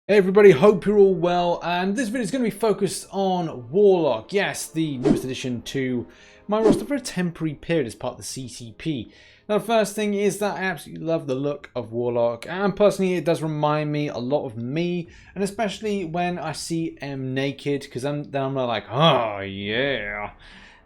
Hey everybody, hope you're all well, and this video is going to be focused on Warlock. Yes, the newest addition to my roster for a temporary period as part of the CCP. Now, the first thing is that I absolutely love the look of Warlock, and personally it does remind me a lot of me, and especially when I see M naked, because then I'm like, oh yeah.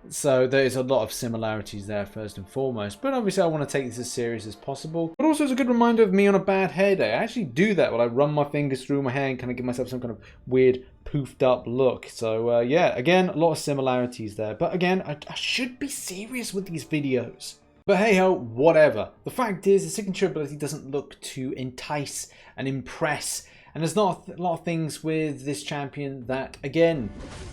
So there's a lot of similarities there first and foremost, but obviously I want to take this as serious as possible. But also it's a good reminder of me on a bad hair day. I actually do that when I run my fingers through my hair and kind of give myself some kind of weird poofed up look. So yeah, again, a lot of similarities there. But again, I should be serious with these videos. But hey ho, whatever. The fact is, the signature ability doesn't look to entice and impress. And there's not a lot of things with this champion that, again,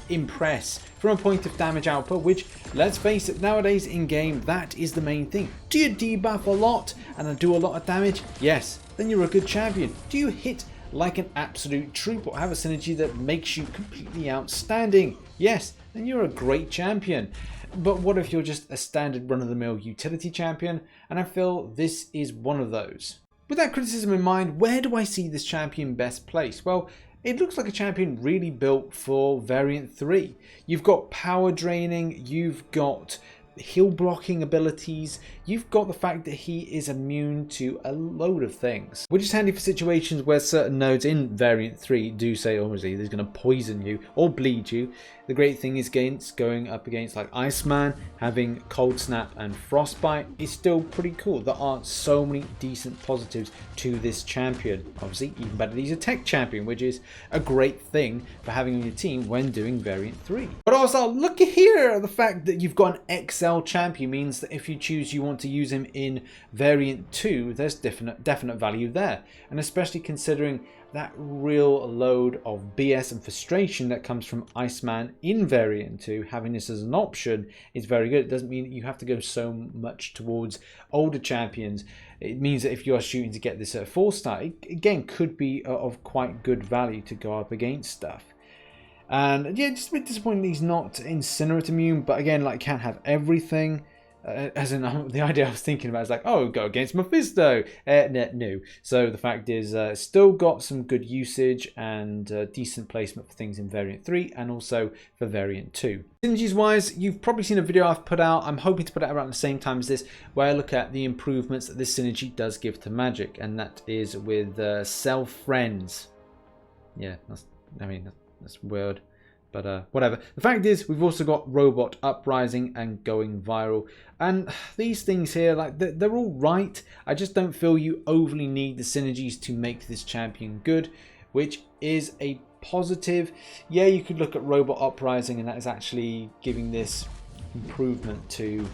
impress from a point of damage output, which, let's face it, nowadays in-game, that is the main thing. Do you debuff a lot and do a lot of damage? Yes, then you're a good champion. Do you hit like an absolute troop or have a synergy that makes you completely outstanding? Yes, then you're a great champion. But what if you're just a standard run-of-the-mill utility champion? And I feel this is one of those. With that criticism in mind, where do I see this champion best placed? Well, it looks like a champion really built for Variant 3. You've got power draining, you've got heal blocking abilities, you've got the fact that he is immune to a load of things, which is handy for situations where certain nodes in Variant 3 do say obviously he's going to poison you or bleed you. The great thing is going up against like Iceman, having Cold Snap and Frostbite is still pretty cool. There are so many decent positives to this champion. Obviously, even better that he's a tech champion, which is a great thing for having on your team when doing Variant 3. But also, look here, the fact that you've got an XL champion means that if you choose you want to use him in Variant 2, there's definite value there. And especially considering that real load of BS and frustration that comes from Iceman in Variant 2, having this as an option is very good. It doesn't mean that you have to go so much towards older champions. It means that if you are shooting to get this at 4-star, it again could be of quite good value to go up against stuff. And yeah, just a bit disappointing he's not Incinerate immune, but again, like, can't have everything. As in, the idea I was thinking about is like, oh, go against Mephisto. No. So the fact is, still got some good usage and decent placement for things in Variant 3 and also for Variant 2. Synergies wise, you've probably seen a video I've put out. I'm hoping to put it out around the same time as this, where I look at the improvements that this synergy does give to magic, and that is with self-friends. Yeah, that's weird. But whatever. The fact is, we've also got Robot Uprising and Going Viral. And these things here, like, they're all right. I just don't feel you overly need the synergies to make this champion good, which is a positive. Yeah, you could look at Robot Uprising, and that is actually giving this improvement to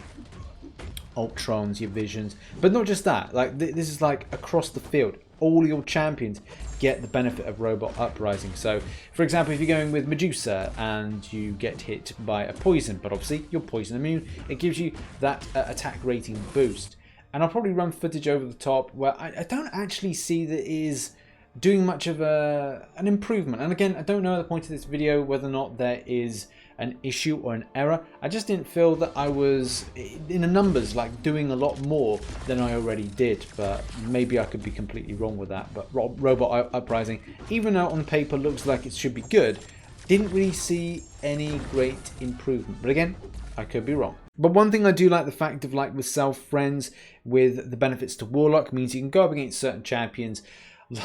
Ultrons, your Visions. But not just that. Like, this is like across the field. All your champions get the benefit of Robot Uprising. So, for example, if you're going with Medusa and you get hit by a poison, but obviously you're poison immune, it gives you that attack rating boost. And I'll probably run footage over the top where I don't actually see that is doing much of an improvement. And again, I don't know at the point of this video whether or not there is an issue or an error. I just didn't feel that I was in the numbers like doing a lot more than I already did, but maybe I could be completely wrong with that. But Robot Uprising, even though on paper looks like it should be good, didn't really see any great improvement. But again, I could be wrong. But one thing I do like the fact of, like, with self-friends, with the benefits to Warlock, means you can go up against certain champions.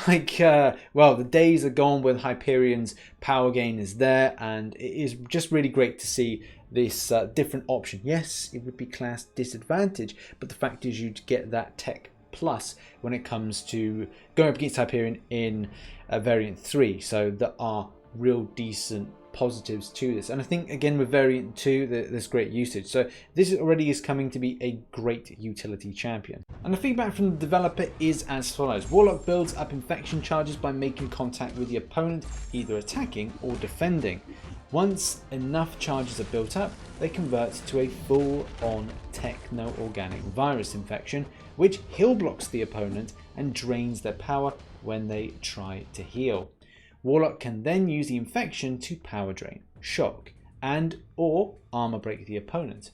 Like, well, the days are gone when Hyperion's power gain is there, and it is just really great to see this different option. Yes, it would be class disadvantage, but the fact is you'd get that tech plus when it comes to going up against Hyperion in Variant 3. So there are real decent positives to this, and I think again with Variant 2 there's great usage, so this already is coming to be a great utility champion. And the feedback from the developer is as follows: Warlock builds up infection charges by making contact with the opponent, either attacking or defending. Once enough charges are built up, they convert to a full-on techno-organic virus infection, which heal blocks the opponent and drains their power when they try to heal. Warlock can then use the infection to power drain, shock, and or armor break the opponent.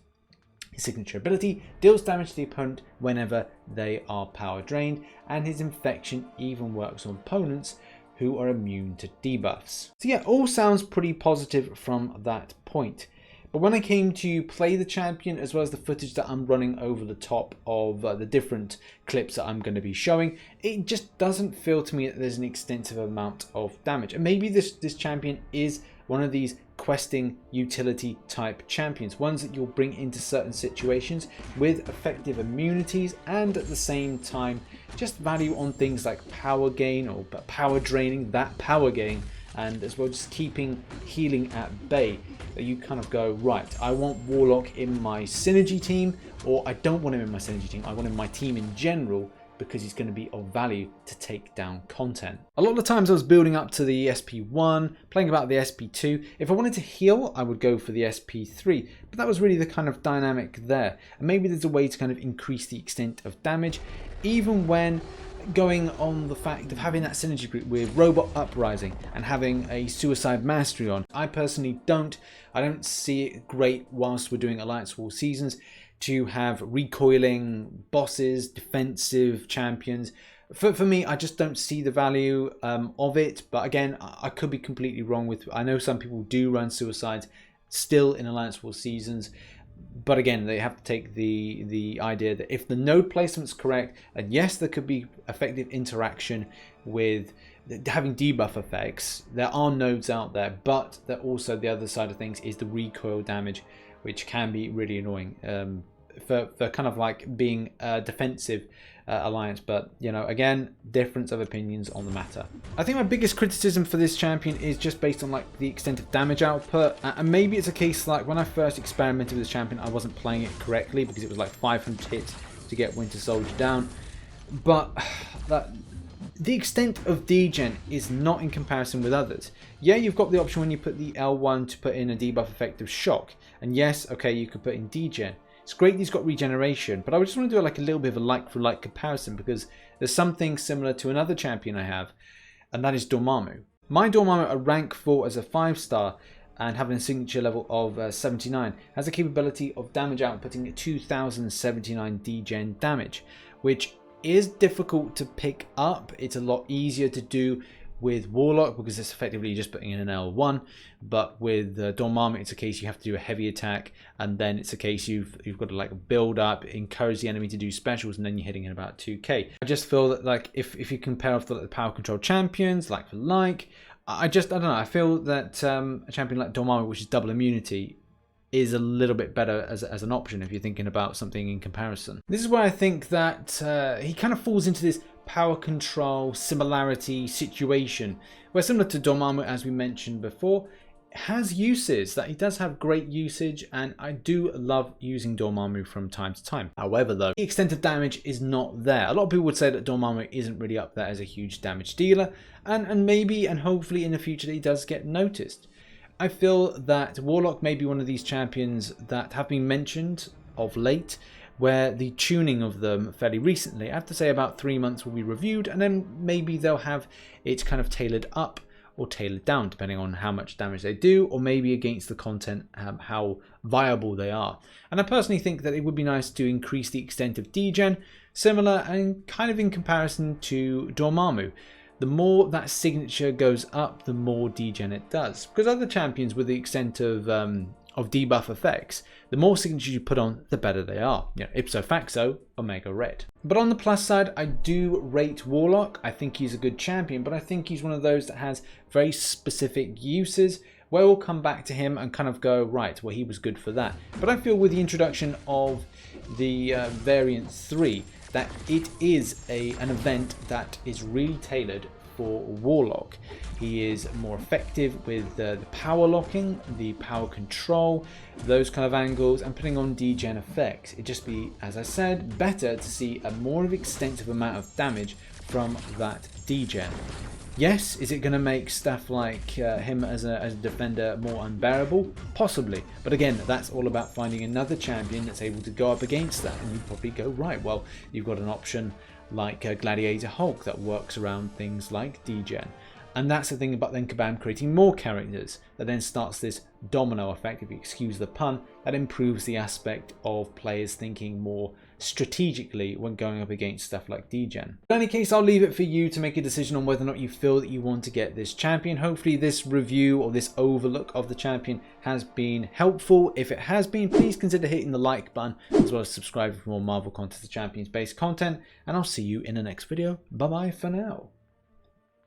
His signature ability deals damage to the opponent whenever they are power drained, and his infection even works on opponents who are immune to debuffs. So yeah, all sounds pretty positive from that point. But when I came to play the champion, as well as the footage that I'm running over the top of the different clips that I'm going to be showing, it just doesn't feel to me that there's an extensive amount of damage. And maybe this champion is one of these questing utility type champions, ones that you'll bring into certain situations with effective immunities, and at the same time just value on things like power gain or power draining, that power gain, and as well just keeping healing at bay. You kind of go, right, I want Warlock in my synergy team, or I don't want him in my synergy team, I want him in my team in general, because he's going to be of value to take down content. A lot of the times I was building up to the SP1, playing about the SP2. If I wanted to heal, I would go for the SP3, but that was really the kind of dynamic there. And maybe there's a way to kind of increase the extent of damage, even when going on the fact of having that synergy group with Robot Uprising and having a Suicide Mastery on. I personally don't see it great whilst we're doing Alliance War seasons to have recoiling bosses, defensive champions. For me, I just don't see the value of it. But again, I could be completely wrong with. I know some people do run suicides still in Alliance War seasons. But again, they have to take the idea that if the node placement's correct, and yes, there could be effective interaction with having debuff effects. There are nodes out there, but that also the other side of things is the recoil damage, which can be really annoying for kind of like being a defensive alliance. But you know, again, difference of opinions on the matter. I think my biggest criticism for this champion is just based on like the extent of damage output, and maybe it's a case like when I first experimented with this champion, I wasn't playing it correctly because it was like 500 hits to get Winter Soldier down. But the extent of degen is not in comparison with others. Yeah, you've got the option when you put the L1 to put in a debuff effect of shock, and yes, okay, you could put in degen. It's great that he's got regeneration, but I just want to do like a little bit of a like-for-like comparison because there's something similar to another champion I have, and that is Dormammu. My Dormammu at rank 4 as a 5-star and having a signature level of 79 has a capability of damage outputting 2079 degen damage, which is difficult to pick up. It's a lot easier to do with Warlock because it's effectively just putting in an L1, but with Dormammu it's a case you have to do a heavy attack, and then it's a case you've got to like build up, encourage the enemy to do specials, and then you're hitting in about 2k. I just feel that like if you compare off the power control champions like for like, I don't know, I feel that a champion like Dormammu, which is double immunity, is a little bit better as an option if you're thinking about something in comparison. This is where I think that he kind of falls into this power control similarity situation, where similar to Dormammu, as we mentioned before, has uses that he does have great usage, and I do love using Dormammu from time to time. However though, the extent of damage is not there. A lot of people would say that Dormammu isn't really up there as a huge damage dealer, and maybe and hopefully in the future that he does get noticed. I feel that Warlock may be one of these champions that have been mentioned of late, where the tuning of them fairly recently, I have to say about 3 months, will be reviewed, and then maybe they'll have it kind of tailored up or tailored down depending on how much damage they do, or maybe against the content, how viable they are. And I personally think that it would be nice to increase the extent of degen, similar and kind of in comparison to Dormammu. The more that signature goes up, the more degen it does. Because other champions with the extent of debuff effects, the more signatures you put on, the better they are. You know, ipso facto, Omega Red. But on the plus side, I do rate Warlock. I think he's a good champion, but I think he's one of those that has very specific uses where we'll come back to him and kind of go, right, well, he was good for that. But I feel with the introduction of the variant 3, that it is an event that is really tailored for Warlock. He is more effective with the power locking, the power control, those kind of angles, and putting on degen effects. It'd just be, as I said, better to see a more of extensive amount of damage from that degen. Yes, is it going to make stuff like him as a defender more unbearable? Possibly. But again, that's all about finding another champion that's able to go up against that. And you'd probably go, right, well, you've got an option like Gladiator Hulk that works around things like degen. And that's the thing about then Kabam creating more characters that then starts this domino effect, if you excuse the pun, that improves the aspect of players thinking more strategically when going up against stuff like degen. In any case, I'll leave it for you to make a decision on whether or not you feel that you want to get this champion. Hopefully this review or this overlook of the champion has been helpful. If it has been, please consider hitting the like button as well as subscribing for more Marvel Contest of Champions based content, and I'll see you in the next video. Bye bye for now.